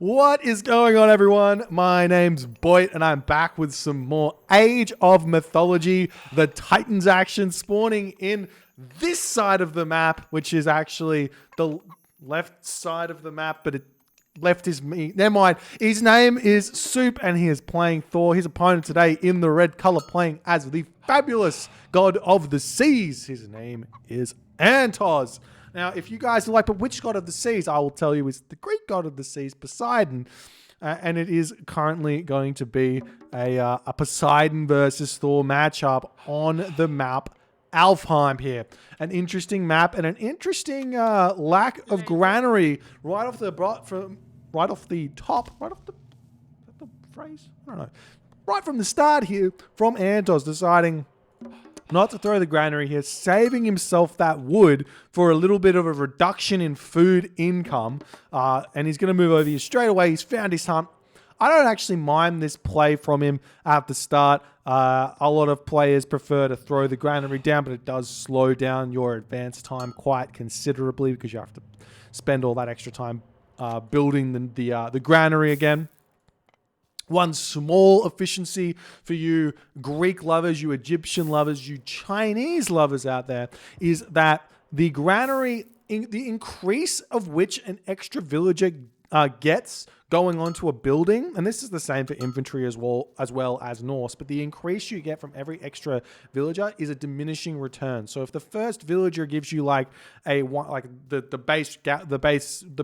What is going on, everyone? My name's Boyd, and I'm back with some more Age of Mythology. The Titans action spawning in this side of the map, which is actually the left side of the map, but it left is me. Never mind. His name is Soup, and he is playing Thor. His opponent today in the red color, playing as the fabulous god of the seas. His name is Antos. Now, if you guys are like, but which god of the seas? I will tell you, it's the Greek god of the seas, Poseidon. And it is currently going to be a Poseidon versus Thor matchup on the map Alfheim here. An interesting map and an interesting lack of granary right off the phrase? I don't know. Right from the start here from Antos deciding not to throw the granary here, saving himself that wood for a little bit of a reduction in food income. And he's going to move over here straight away. He's found his hunt. I don't actually mind this play from him at the start. A lot of players prefer to throw the granary down, but it does slow down your advance time quite considerably because you have to spend all that extra time building the granary again. One small efficiency for you Greek lovers, you Egyptian lovers, you Chinese lovers out there is that the granary, the increase of which an extra villager gets going onto a building, and this is the same for infantry as well as Norse, but the increase you get from every extra villager is a diminishing return. So if the first villager gives you like the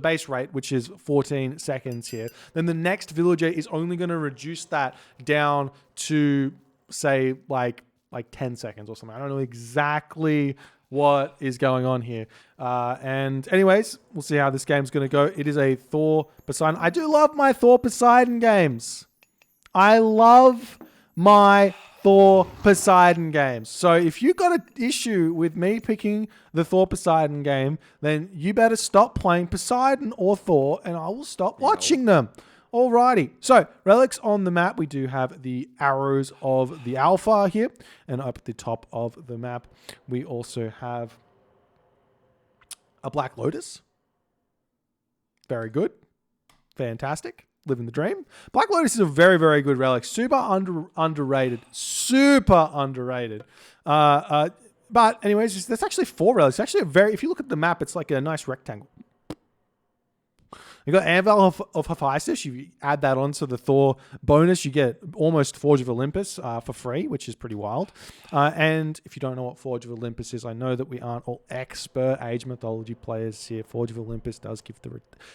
base rate, which is 14 seconds here, then the next villager is only going to reduce that down to say like 10 seconds or something. I don't know exactly what is going on here. And anyways, we'll see how this game's going to go. It is a Thor Poseidon. I do love my Thor Poseidon games. I love my Thor Poseidon games. So if you got an issue with me picking the Thor Poseidon game, then you better stop playing Poseidon or Thor, and I will stop watching them. Alrighty, so relics on the map. We do have the arrows of the Alpha here, and up at the top of the map, we also have a Black Lotus. Very good, fantastic, living the dream. Black Lotus is a very, very good relic. Super underrated. Super underrated. But anyways, there's actually 4 relics. It's actually if you look at the map, it's like a nice rectangle. You got Anvil of Hephaestus. You add that onto the Thor bonus, you get almost Forge of Olympus for free, which is pretty wild. And if you don't know what Forge of Olympus is, I know that we aren't all expert Age Mythology players here. Forge of Olympus does give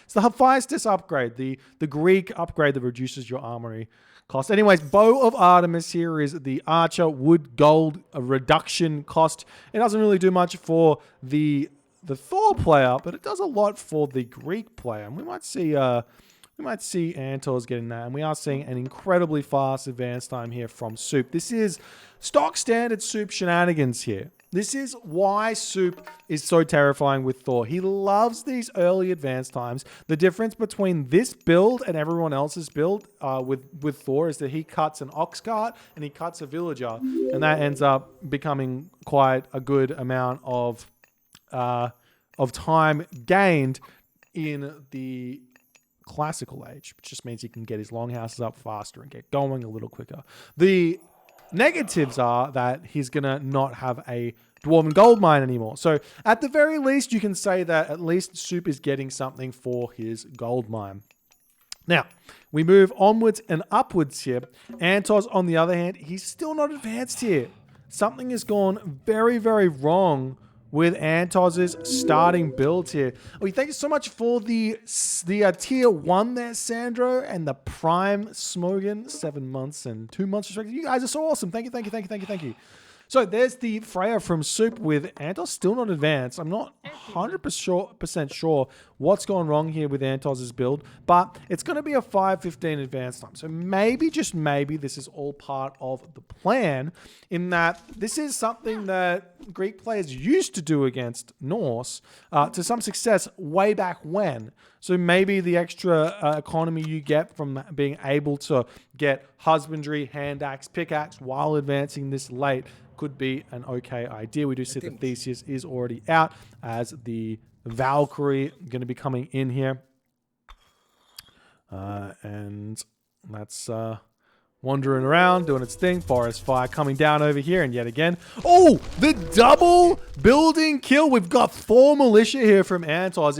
it's the Hephaestus upgrade, the Greek upgrade that reduces your armory cost. Anyways, Bow of Artemis here is the Archer Wood Gold reduction cost. It doesn't really do much for the Thor player, but it does a lot for the Greek player. And we might see Antos getting that. And we are seeing an incredibly fast advance time here from Soup. This is stock standard Soup shenanigans here. This is why Soup is so terrifying with Thor. He loves these early advance times. The difference between this build and everyone else's build with Thor is that he cuts an ox cart and he cuts a villager. And that ends up becoming quite a good amount of time gained in the classical age, which just means he can get his longhouses up faster and get going a little quicker. The negatives are that he's going to not have a Dwarven Gold Mine anymore. So at the very least, you can say that at least Soup is getting something for his gold mine. Now, we move onwards and upwards here. Antos, on the other hand, he's still not advanced here. Something has gone very, very wrong with Antos's starting build here. Thank you so much for the tier 1 there, Sandro, and the Prime Smogan, 7 months and 2 months respectively. You guys are so awesome. Thank you. So there's the Freya from Soup with Antos still not advanced. I'm not 100% sure what's gone wrong here with Antos's build, but it's going to be a 5:15 advance time. So maybe, just maybe, this is all part of the plan in that this is something that Greek players used to do against Norse to some success way back when. So maybe the extra economy you get from being able to get husbandry, hand axe, pickaxe while advancing this late could be an okay idea. We do see that Theseus is already out as the Valkyrie going to be coming in here. And that's wandering around, doing its thing. Forest Fire coming down over here, and yet again. Oh, the double building kill. We've got 4 militia here from Antos.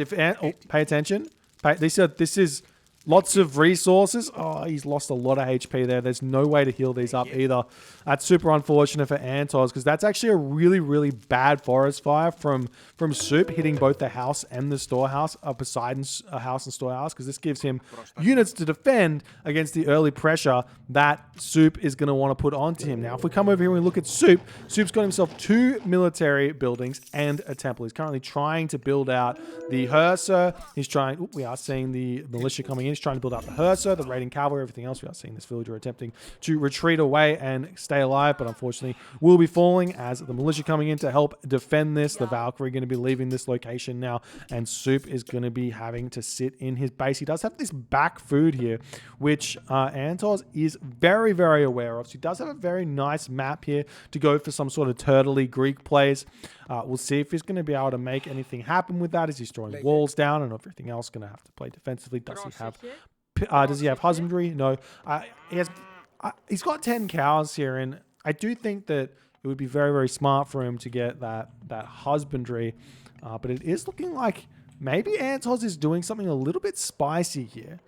Pay attention. They said this is lots of resources. Oh, he's lost a lot of HP there. There's no way to heal these up either. That's super unfortunate for Antos, because that's actually a really, really bad forest fire from Soup, hitting both the house and the storehouse, Poseidon's house and storehouse, because this gives him units to defend against the early pressure that Soup is going to want to put onto him. Now, if we come over here and we look at Soup, Soup's got himself 2 military buildings and a temple. He's currently trying to build out the Hersa. He's trying, we are seeing the militia coming in. He's trying to build out the Hersa, the raiding cavalry, everything else. We are seeing this villager attempting to retreat away and stay alive, but unfortunately will be falling as the militia coming in to help defend this. The Valkyrie going to be leaving this location now, and Soup is going to be having to sit in his base. He does have this back food here, which Antos is very, very aware of. So he does have a very nice map here to go for some sort of turtley Greek plays. We'll see if he's going to be able to make anything happen with that. Is he throwing walls down and everything else going to have to play defensively? Does he have husbandry? No. He's got 10 cows here, and I do think that it would be very, very smart for him to get that husbandry. But it is looking like maybe Antos is doing something a little bit spicy here.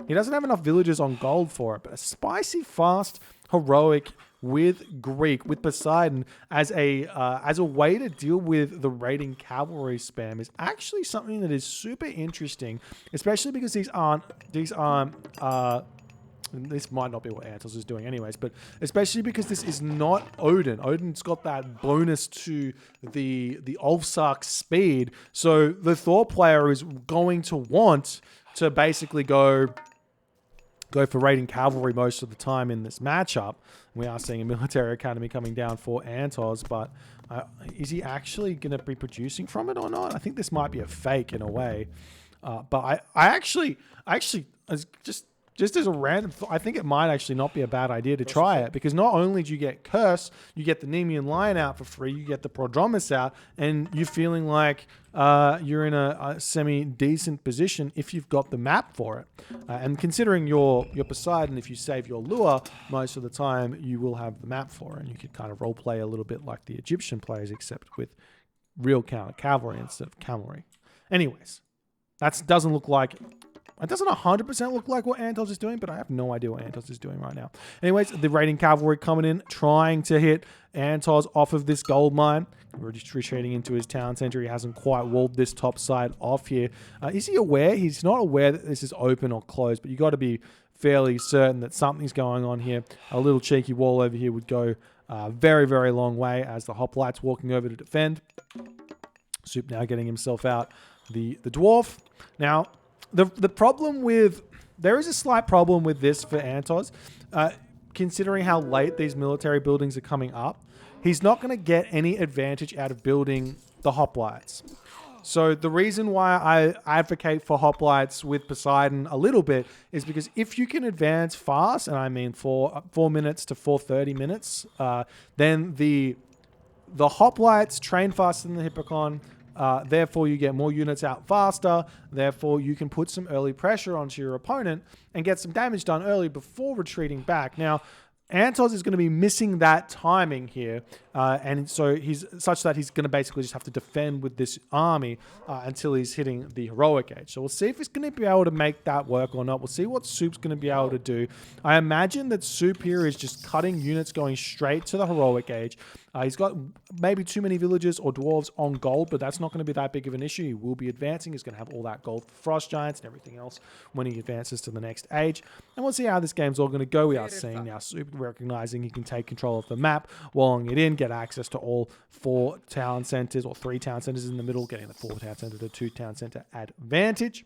He doesn't have enough villagers on gold for it, but a spicy, fast, heroic with Greek, with Poseidon as a way to deal with the raiding cavalry spam is actually something that is super interesting, especially because this might not be what Antos is doing anyways, but especially because this is not Odin. Odin's got that bonus to the Ulfsark speed, so the Thor player is going to want to basically go for raiding cavalry most of the time in this matchup. We are seeing a military academy coming down for Antos, but is he actually going to be producing from it or not? I think this might be a fake in a way. But I actually, just as a random thought, I think it might actually not be a bad idea to try it, because not only do you get Curse, you get the Nemean Lion out for free, you get the Prodromus out, and you're feeling like you're in a semi-decent position if you've got the map for it. And considering your Poseidon, if you save your lure, most of the time you will have the map for it, and you could kind of roleplay a little bit like the Egyptian players, except with real cavalry instead of cavalry. Anyways, that doesn't look like... It doesn't 100% look like what Antos is doing, but I have no idea what Antos is doing right now. Anyways, the raiding cavalry coming in, trying to hit Antos off of this gold mine. We're just retreating into his town center. He hasn't quite walled this top side off here. Is he aware? He's not aware that this is open or closed, but you got to be fairly certain that something's going on here. A little cheeky wall over here would go a very, very long way as the hoplites walking over to defend. Soup now getting himself out. The dwarf. Now... The problem with... There is a slight problem with this for Antos. Considering how late these military buildings are coming up, he's not going to get any advantage out of building the hoplites. So the reason why I advocate for hoplites with Poseidon a little bit is because if you can advance fast, and I mean 4 minutes to 4:30 minutes, then the hoplites train faster than the Hippocon. Therefore, you get more units out faster. Therefore, you can put some early pressure onto your opponent and get some damage done early before retreating back. Now, Antos is going to be missing that timing here, and so he's such that he's going to basically just have to defend with this army until he's hitting the heroic age. So we'll see if he's going to be able to make that work or not. We'll see what Soup's going to be able to do. I imagine that Soup here is just cutting units going straight to the heroic age. He's got maybe too many villagers or dwarves on gold, but that's not going to be that big of an issue. He will be advancing. He's going to have all that gold for frost giants and everything else when he advances to the next age. And we'll see how this game's all going to go. We are seeing now Soup recognizing he can take control of the map, walling it in, get access to all 4 town centers or 3 town centers in the middle, getting the 4 town center to 2 town center advantage.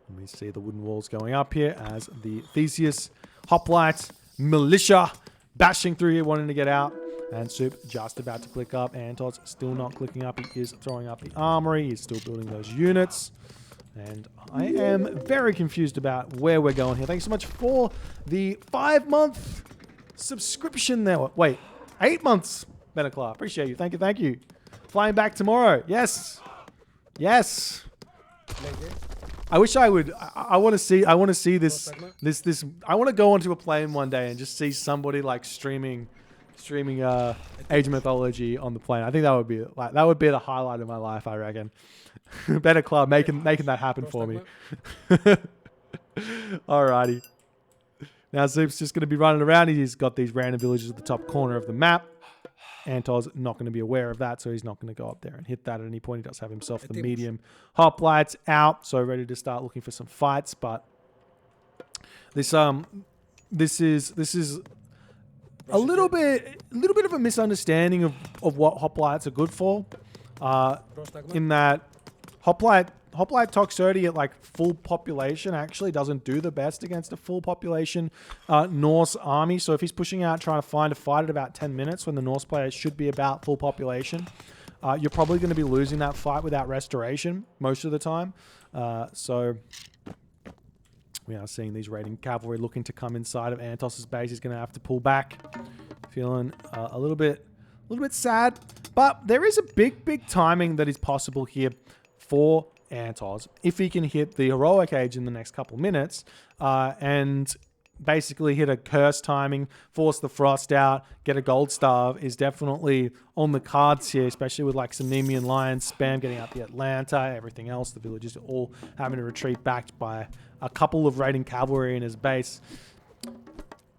And we see the wooden walls going up here as the Theseus hoplite militia bashing through here, wanting to get out. And Soup just about to click up. Antos still not clicking up. He is throwing up the armory. He's still building those units. And I am very confused about where we're going here. Thanks so much for the 5-month subscription there. Wait, 8 months, Benaclar. Appreciate you. Thank you. Flying back tomorrow. Yes. I wish I would. I want to see. I want to see this. I want to go onto a plane one day and just see somebody like streaming Age of Mythology on the plane. I think that would be the highlight of my life. I reckon. Better Club making that happen for me. Alrighty. Now Zoop's just going to be running around. He's got these random villages at the top corner of the map. Antos not going to be aware of that, so he's not going to go up there and hit that at any point. He does have himself the medium hoplites out, so ready to start looking for some fights. But this is a little bit of a misunderstanding of what hoplites are good for. In that Hoplite Toxote at like full population actually doesn't do the best against a full population Norse army. So if he's pushing out trying to find a fight at about 10 minutes when the Norse players should be about full population, you're probably going to be losing that fight without restoration most of the time. So we are seeing these raiding cavalry looking to come inside of Antos's base. He's going to have to pull back. Feeling a little bit sad. But there is a big timing that is possible here for Antos if he can hit the heroic age in the next couple minutes and basically hit a curse timing, force the frost out, get a gold starve is definitely on the cards here, especially with like some Nemean Lions spam getting out the Atlanta, everything else. The villagers are all having to retreat backed by a couple of raiding cavalry in his base.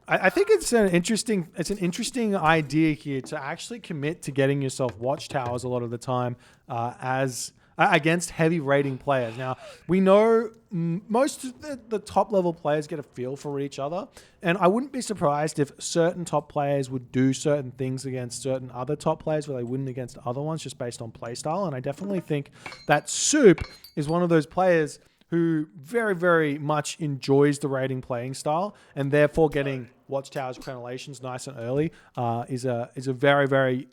I think it's an interesting idea here to actually commit to getting yourself watchtowers a lot of the time as against heavy raiding players. Now, we know most of the top level players get a feel for each other, and I wouldn't be surprised if certain top players would do certain things against certain other top players where they wouldn't against other ones just based on playstyle. And I definitely think that Soup is one of those players who very, very much enjoys the raiding playing style, and therefore getting Watchtowers crenellations nice and early is a very, very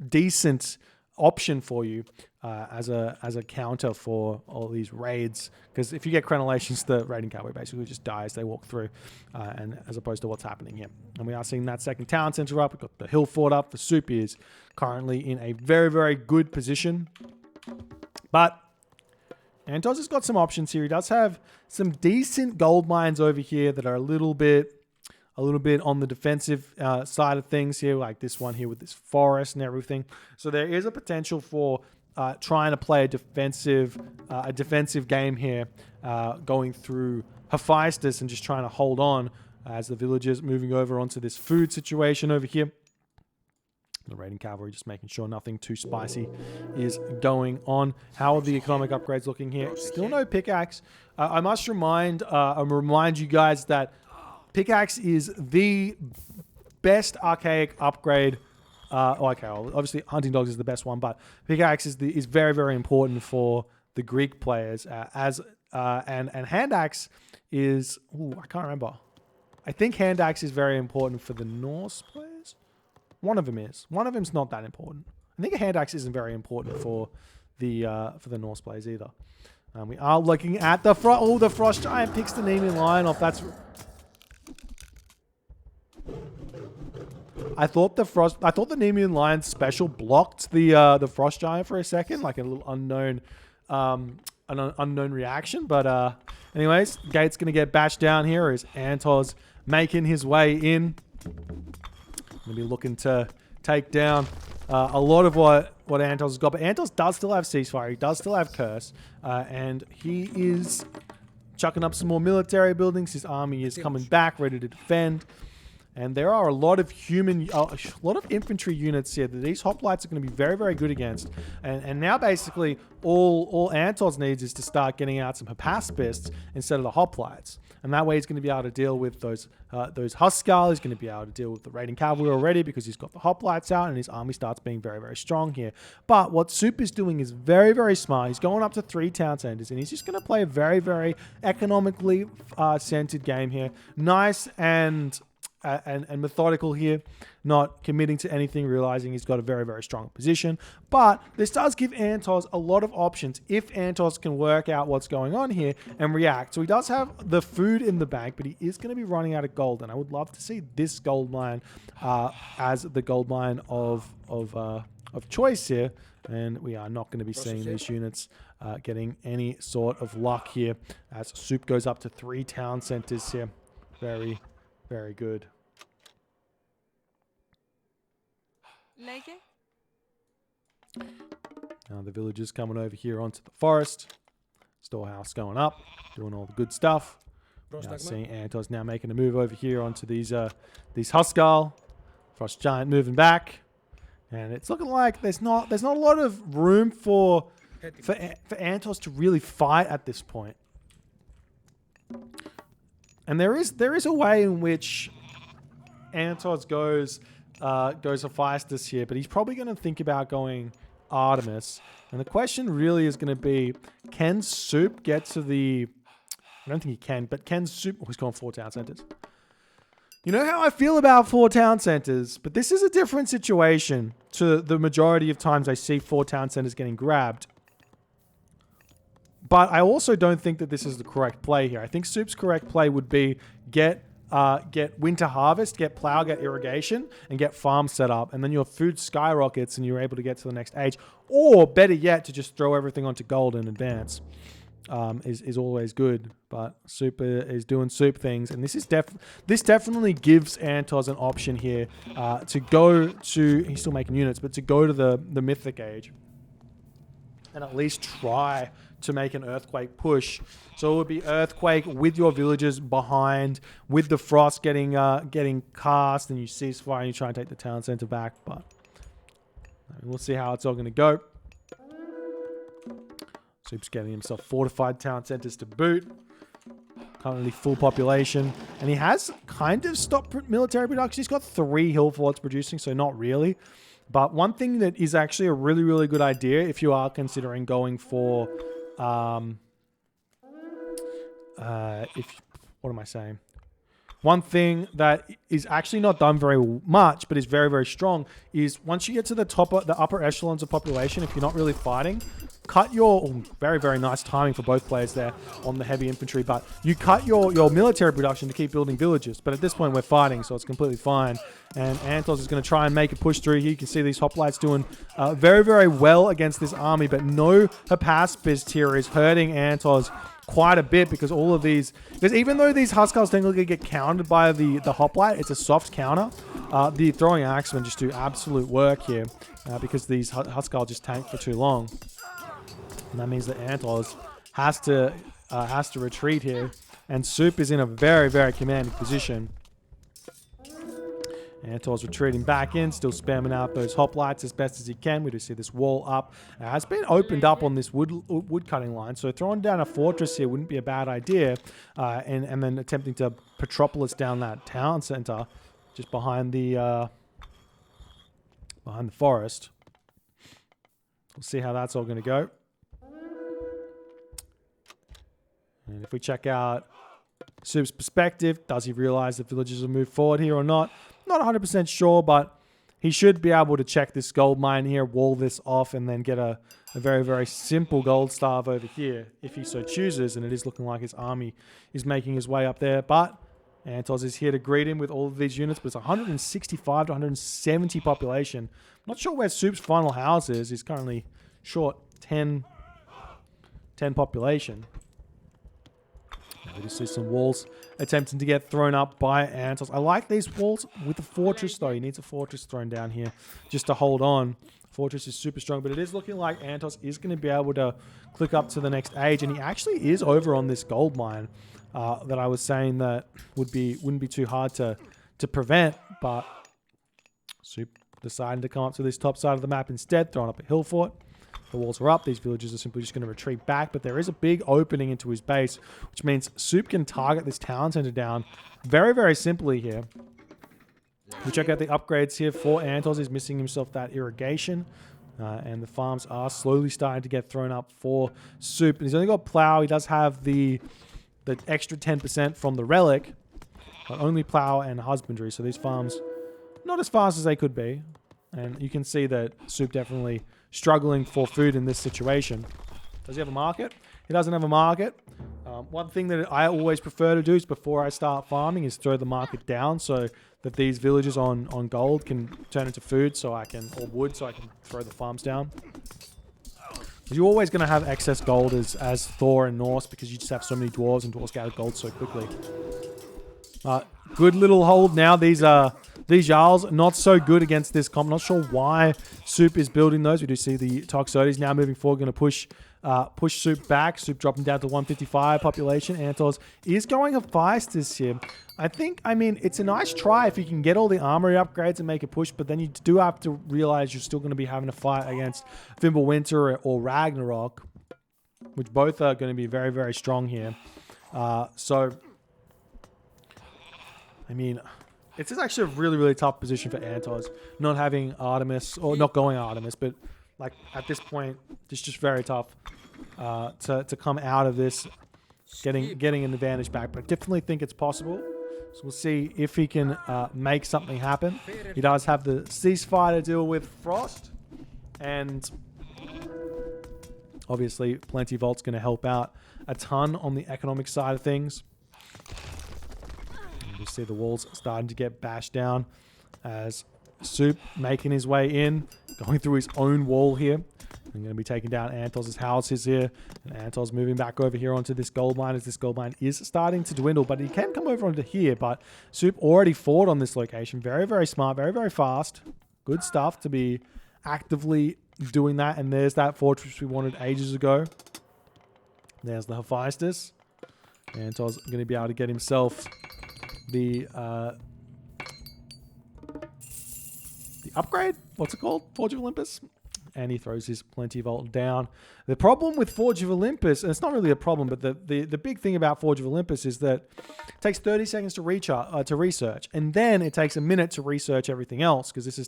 decent option for you as a counter for all these raids. Because if you get crenellations, the raiding cavalry basically just dies. They walk through, and as opposed to what's happening here. And we are seeing that second town center up. We've got the hill fort up. The Soup is currently in a very, very good position, but Antos has got some options here. He does have some decent gold mines over here that are a little bit on the defensive side of things here, like this one here with this forest and everything. So there is a potential for trying to play a defensive game here, going through Hephaestus and just trying to hold on as the villagers moving over onto this food situation over here. The raiding cavalry just making sure nothing too spicy is going on. How are the economic upgrades looking here? Still no pickaxe. I must remind you guys that pickaxe is the best archaic upgrade. Okay, well, obviously hunting dogs is the best one, but pickaxe is very, very important for the Greek players. And hand axe is I can't remember. I think hand axe is very important for the Norse players. One of them is. One of them's not that important. I think a hand axe isn't very important for the Norse players either. We are looking at the frost. Oh, the frost giant picks the Nemean lion off. That's. I thought the Nemean lion special blocked the frost giant for a second, like a little unknown, an unknown reaction. But anyways, Gate's gonna get bashed down here as Antos making his way in. Going to be looking to take down a lot of what Antos has got. But Antos does still have Ceasefire. He does still have Curse. And he is chucking up some more military buildings. His army is coming back, ready to defend. And there are a lot of infantry units here that these hoplites are going to be very, very good against. And now basically all Antos needs is to start getting out some Hephaspists instead of the hoplites. And that way he's going to be able to deal with those Huskar. He's going to be able to deal with the raiding cavalry already because he's got the hoplites out and his army starts being very, very strong here. But what Soup is doing is very, very smart. He's going up to 3 town centers and he's just going to play a very, very economically centered game here. Nice and methodical here, not committing to anything, realizing he's got a very, very strong position. But this does give Antos a lot of options if Antos can work out what's going on here and react. So he does have the food in the bank, but he is going to be running out of gold. And I would love to see this gold mine as the gold mine of choice here. And we are not going to be seeing these units getting any sort of luck here as Soup goes up to 3 town centers here. Very, very good. Now the villagers coming over here onto the forest. Storehouse going up, doing all the good stuff. Now seeing Antos now making a move over here onto these Huskarl. Frost Giant moving back. And it's looking like there's not a lot of room for Antos to really fight at this point. And there is a way in which Antos goes Hephaestus here, but he's probably going to think about going Artemis. And the question really is going to be, can Soup get to the... I don't think he can, but can Soup... Oh, he's going 4 town centers. You know how I feel about 4 town centers, but this is a different situation to the majority of times I see 4 town centers getting grabbed. But I also don't think that this is the correct play here. I think Soup's correct play would be get winter harvest, get plow, get irrigation, and get farm set up. And then your food skyrockets and you're able to get to the next age. Or better yet, to just throw everything onto gold in advance is always good. But Soup is doing Soup things. And this definitely gives Antos an option here to go to... He's still making units, but to go to the Mythic Age. And at least try to make an Earthquake push. So it would be Earthquake with your villagers behind, with the Frost getting cast, and you ceasefire and you try and take the town center back. But we'll see how it's all going to go. Soup's getting himself fortified town centers to boot. Currently full population. And he has kind of stopped military production. He's got 3 hill forts producing, so not really. But one thing that is actually a really, really good idea if you are considering going for... what am I saying? One thing that is actually not done very much, but is very, very strong, is once you get to the upper echelons of population, if you're not really fighting, cut your... very, very nice timing for both players there on the heavy infantry, but you cut your military production to keep building villages. But at this point, we're fighting, so it's completely fine. And Antos is going to try and make a push through here. You can see these hoplites doing very, very well against this army, but no Hephaestus here is hurting Antos quite a bit because all of these... Because even though these Huskarls technically get countered by the hoplite, it's a soft counter. The throwing axemen just do absolute work here because these Huskarl just tank for too long. And that means that Antos has to retreat here. And Soup is in a very, very commanding position. Antos retreating back in, still spamming out those hoplites as best as he can. We do see this wall up. Has been opened up on this wood cutting line, so throwing down a fortress here wouldn't be a bad idea. And then attempting to Petropolis down that town center, just behind the forest. We'll see how that's all going to go. And if we check out Soup's perspective, does he realize the villagers will move forward here or not? Not 100% sure, but he should be able to check this gold mine here, wall this off, and then get a very, very simple gold starve over here if he so chooses. And it is looking like his army is making his way up there. But Antos is here to greet him with all of these units, but it's 165 to 170 population. Not sure where Soup's final house is. He's currently short 10 population. We just see some walls attempting to get thrown up by Antos. I like these walls with the fortress, though. He needs a fortress thrown down here just to hold on. Fortress is super strong, but it is looking like Antos is going to be able to click up to the next age, and he actually is over on this gold mine that I was saying that wouldn't be too hard to prevent, but Soup decided to come up to this top side of the map instead, throwing up a hill fort. The walls are up. These villagers are simply just going to retreat back, but there is a big opening into his base, which means Soup can target this town center down very, very simply here. We check out the upgrades here for Antos. He's missing himself that irrigation, and the farms are slowly starting to get thrown up for Soup. And he's only got plow. He does have the extra 10% from the relic, but only plow and husbandry. So these farms, not as fast as they could be. And you can see that Soup definitely struggling for food in this situation. Does he have a market? He doesn't have a market. One thing that I always prefer to do is before I start farming is throw the market down so that these villagers on gold can turn into food or wood so I can throw the farms down. You're always going to have excess gold as Thor and Norse because you just have so many dwarves and dwarves get out of gold so quickly. Good little hold now. These Jarls not so good against this comp. Not sure why Soup is building those. We do see the Toxotes now moving forward, going to push Soup back. Soup dropping down to 155 population. Antos is going Hephaestus here. I mean, it's a nice try if you can get all the armory upgrades and make a push, but then you do have to realize you're still going to be having a fight against Fimbulwinter or Ragnarok, which both are going to be very, very strong here. So, I mean, it's actually a really, really tough position for Antos, not having Artemis, or not going Artemis, but like at this point, it's just very tough to come out of this, getting an advantage back. But I definitely think it's possible. So we'll see if he can make something happen. He does have the ceasefire to deal with Frost, and obviously Plenty Vault's going to help out a ton on the economic side of things. You see the walls starting to get bashed down as Soup making his way in, going through his own wall here. I'm going to be taking down Antos' houses here. And Antos moving back over here onto this gold mine as this gold mine is starting to dwindle. But he can come over onto here. But Soup already fought on this location. Very, very smart. Very, very fast. Good stuff to be actively doing that. And there's that fortress we wanted ages ago. There's the Hephaestus. Antos going to be able to get himself the upgrade. What's it called? Forge of Olympus. And he throws his Plenty Vault down. The problem with Forge of Olympus, and it's not really a problem, but the big thing about Forge of Olympus is that it takes 30 seconds to research, and then it takes a minute to research everything else, because this is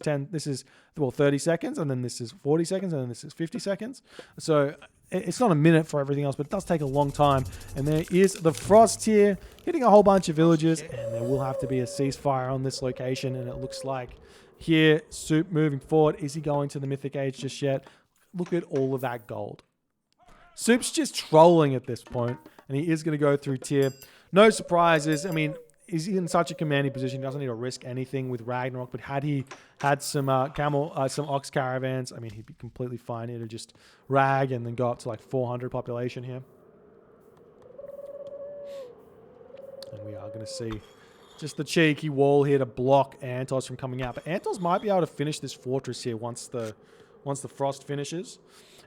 30 seconds, and then this is 40 seconds, and then this is 50 seconds. So it's not a minute for everything else, but it does take a long time. And there is the Frost here hitting a whole bunch of villages, and there will have to be a ceasefire on this location, and it looks like here, Soup moving forward. Is he going to the Mythic Age just yet? Look at all of that gold. Soup's just trolling at this point, and he is going to go through tier. No surprises. I mean, he's in such a commanding position. He doesn't need to risk anything with Ragnarok, but had he had some Ox caravans, I mean, he'd be completely fine here to just rag and then go up to like 400 population here. And we are going to see just the cheeky wall here to block Antos from coming out. But Antos might be able to finish this fortress here once the Frost finishes.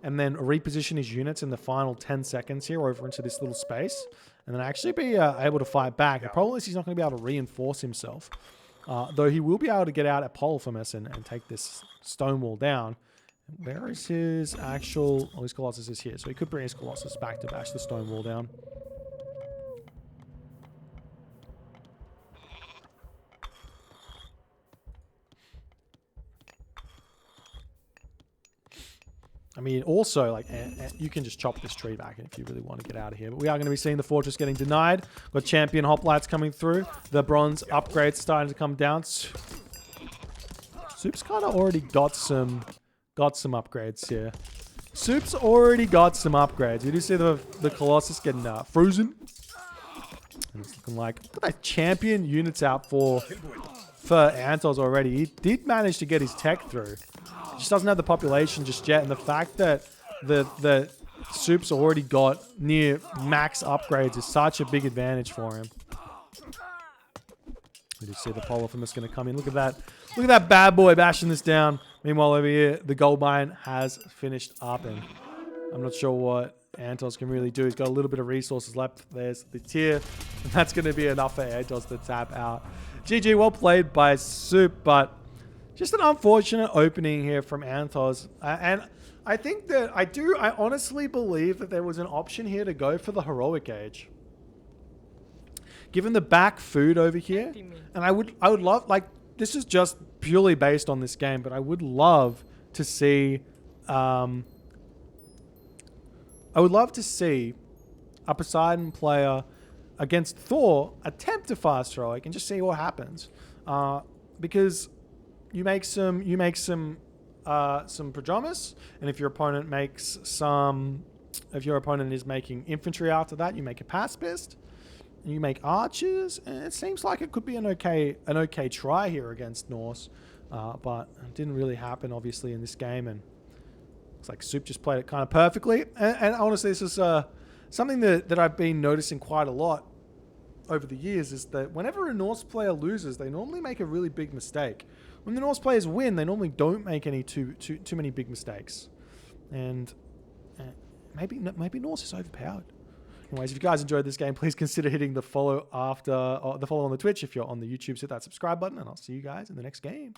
And then reposition his units in the final 10 seconds here over into this little space. And then actually be able to fight back. The problem is he's not going to be able to reinforce himself. Though he will be able to get out at Polyphemus and take this stone wall down. Where is his actual... Oh, his Colossus is here. So he could bring his Colossus back to bash the stone wall down. I mean, also, like, you can just chop this tree back if you really want to get out of here. But we are going to be seeing the fortress getting denied. Got champion hoplites coming through. The bronze upgrades starting to come down. Soup's kind of already got some upgrades here. Soup's already got some upgrades. You do see the Colossus getting frozen. And it's looking like, look at that champion units out for Antos already. He did manage to get his tech through. Just doesn't have the population just yet, and the fact that the Soup's already got near max upgrades is such a big advantage for him. We just see the Polyphemus going to come in. Look at that bad boy bashing this down. Meanwhile, over here, the gold mine has finished up, and I'm not sure what Antos can really do. He's got a little bit of resources left. There's the tier, and that's going to be enough for Antos to tap out. GG, well played by Soup, but just an unfortunate opening here from Antos. And I think that I honestly believe that there was an option here to go for the Heroic Age. Given the back food over here, and I would love, like, this is just purely based on this game, but I would love to see, a Poseidon player against Thor attempt to fast Heroic and just see what happens. Because you make some Prodromus, and if your opponent is making infantry after that, you make a Pacifist, and you make archers, and it seems like it could be an okay try here against Norse, but it didn't really happen obviously in this game, and Looks like Soup just played it kind of perfectly. And honestly, this is something that I've been noticing quite a lot over the years, is that whenever a Norse player loses, they normally make a really big mistake. When the Norse players win, they normally don't make any too many big mistakes. And maybe Norse is overpowered. Anyways, if you guys enjoyed this game, please consider hitting the follow on the Twitch. If you're on the YouTube, hit that subscribe button, and I'll see you guys in the next game.